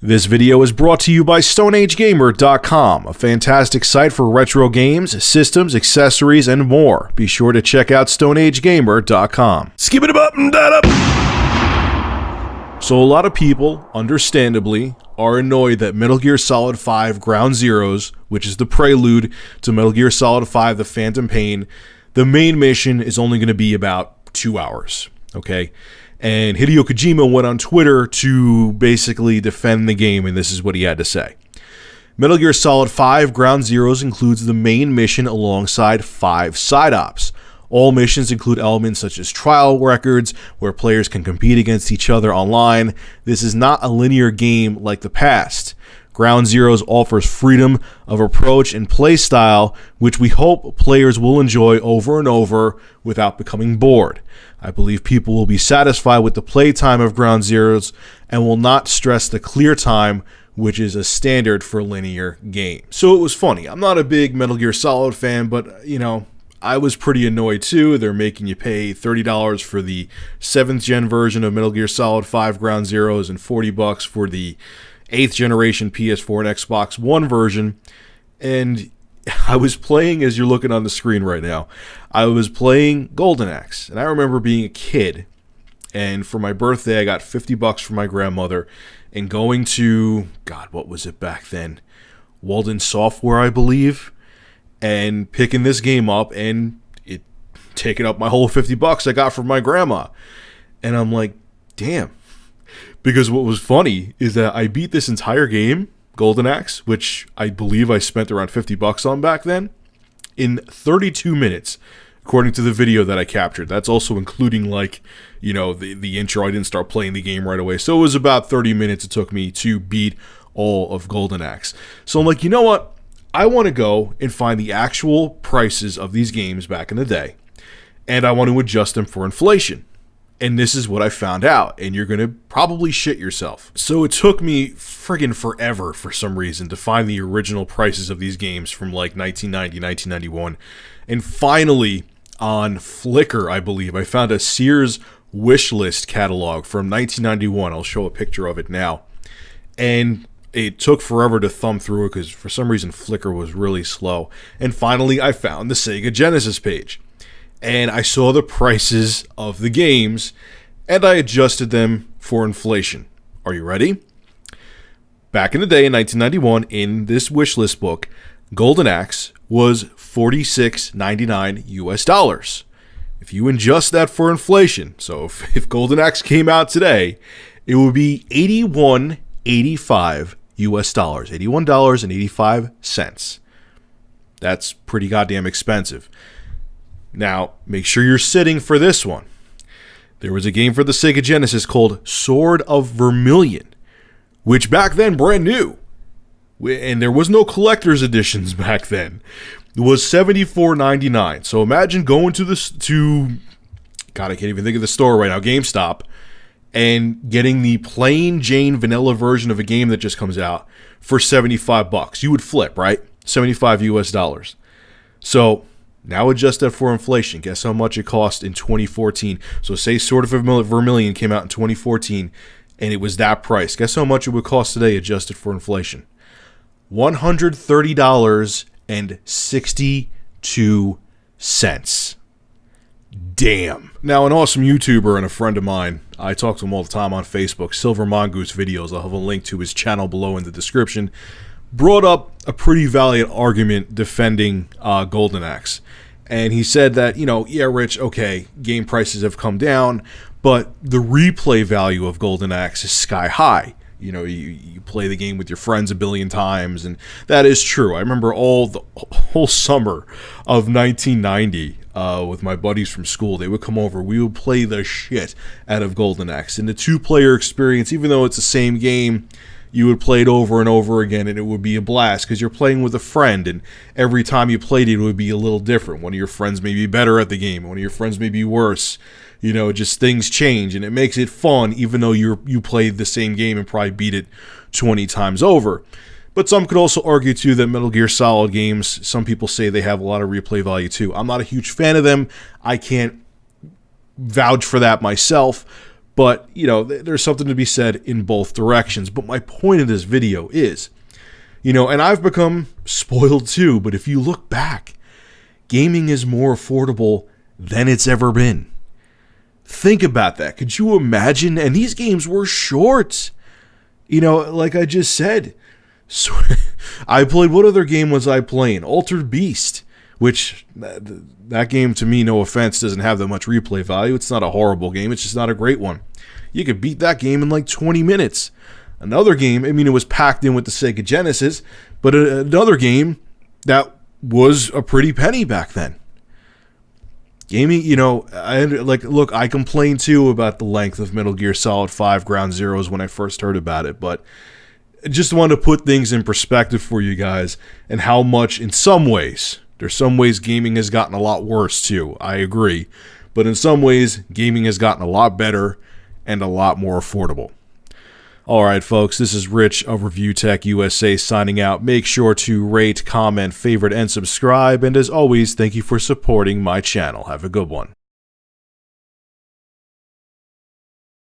This video is brought to you by StoneAgeGamer.com, a fantastic site for retro games, systems, accessories, and more. Be sure to check out StoneAgeGamer.com. Skip it up and that up! So a lot of people, understandably, are annoyed that Metal Gear Solid 5 Ground Zeroes, which is the prelude to Metal Gear Solid 5 The Phantom Pain, the main mission is only going to be about 2 hours, okay? And Hideo Kojima went on Twitter to basically defend the game, and this is what he had to say. Metal Gear Solid 5 Ground Zeroes includes the main mission alongside 5 side ops. All missions include elements such as trial records, where players can compete against each other online. This is not a linear game like the past. Ground Zeroes offers freedom of approach and play style, which we hope players will enjoy over and over without becoming bored. I believe people will be satisfied with the playtime of Ground Zeroes and will not stress the clear time, which is a standard for linear games. So it was funny. I'm not a big Metal Gear Solid fan, but, I was pretty annoyed too. They're making you pay $30 for the 7th gen version of Metal Gear Solid 5 Ground Zeroes and $40 for the 8th generation PS4 and Xbox One version. And I was playing, as you're looking on the screen right now, I was playing Golden Axe. And I remember being a kid, and for my birthday, I got $50 from my grandmother, and going to, God, what was it back then? Walden Software, I believe, and picking this game up, and it taking up my whole $50 I got from my grandma. And I'm like, damn. Because what was funny is that I beat this entire game, Golden Axe, which I believe I spent around $50 on back then, in 32 minutes, according to the video that I captured. That's also including, the intro. I didn't start playing the game right away. So it was about 30 minutes it took me to beat all of Golden Axe. So I'm like, you know what? I want to go and find the actual prices of these games back in the day, and I want to adjust them for inflation. And this is what I found out, and you're going to probably shit yourself. So it took me friggin' forever, for some reason, to find the original prices of these games from 1990, 1991. And finally, on Flickr, I believe, I found a Sears wishlist catalog from 1991. I'll show a picture of it now. And it took forever to thumb through it because for some reason Flickr was really slow. And finally, I found the Sega Genesis page. And I saw the prices of the games, and I adjusted them for inflation. Are you ready? Back in the day, in 1991, in this wishlist book, Golden Axe was $46.99 US. If you adjust that for inflation, so if Golden Axe came out today, it would be $81.85 US, $81.85. That's pretty goddamn expensive. Now, make sure you're sitting for this one. There was a game for the Sega Genesis called Sword of Vermilion, which back then, brand new, and there was no collector's editions back then. It was $74.99. So imagine going to God, I can't even think of the store right now, GameStop, and getting the plain Jane vanilla version of a game that just comes out for $75. You would flip, right? $75 US. So now adjust that for inflation. Guess how much it cost in 2014. So say Sword of Vermilion came out in 2014 and it was that price. Guess how much it would cost today adjusted for inflation? $130.62. Damn. Now, an awesome YouTuber and a friend of mine, I talk to him all the time on Facebook, Silver Mongoose Videos, I'll have a link to his channel below in the description, brought up a pretty valiant argument defending Golden Axe. And he said that, yeah, Rich, okay, game prices have come down, but the replay value of Golden Axe is sky high. You play the game with your friends a billion times, and that is true. I remember the whole summer of 1990 with my buddies from school. They would come over. We would play the shit out of Golden Axe. And the two-player experience, even though it's the same game, you would play it over and over again, and it would be a blast because you're playing with a friend, and every time you played it, it would be a little different. One of your friends may be better at the game. One of your friends may be worse. Just things change, and it makes it fun, even though you played the same game and probably beat it 20 times over. But some could also argue, too, that Metal Gear Solid games, some people say they have a lot of replay value, too. I'm not a huge fan of them. I can't vouch for that myself. But, you know, there's something to be said in both directions. But my point of this video is, you know, and I've become spoiled too, but if you look back, gaming is more affordable than it's ever been. Think about that. Could you imagine? And these games were short. You know, like I just said. So, I played, what other game was I playing? Altered Beast, which that game, to me, no offense, doesn't have that much replay value. It's not a horrible game. It's just not a great one. You could beat that game in like 20 minutes. Another game, I mean, it was packed in with the Sega Genesis, but another game that was a pretty penny back then. Gaming, you know, look, I complained too about the length of Metal Gear Solid 5 Ground Zeroes when I first heard about it, but I just want to put things in perspective for you guys and how much, in some ways, there's some ways gaming has gotten a lot worse too, I agree, but in some ways, gaming has gotten a lot better and a lot more affordable. Alright folks, this is Rich of Review Tech USA signing out. Make sure to rate, comment, favorite, and subscribe. And as always, thank you for supporting my channel. Have a good one.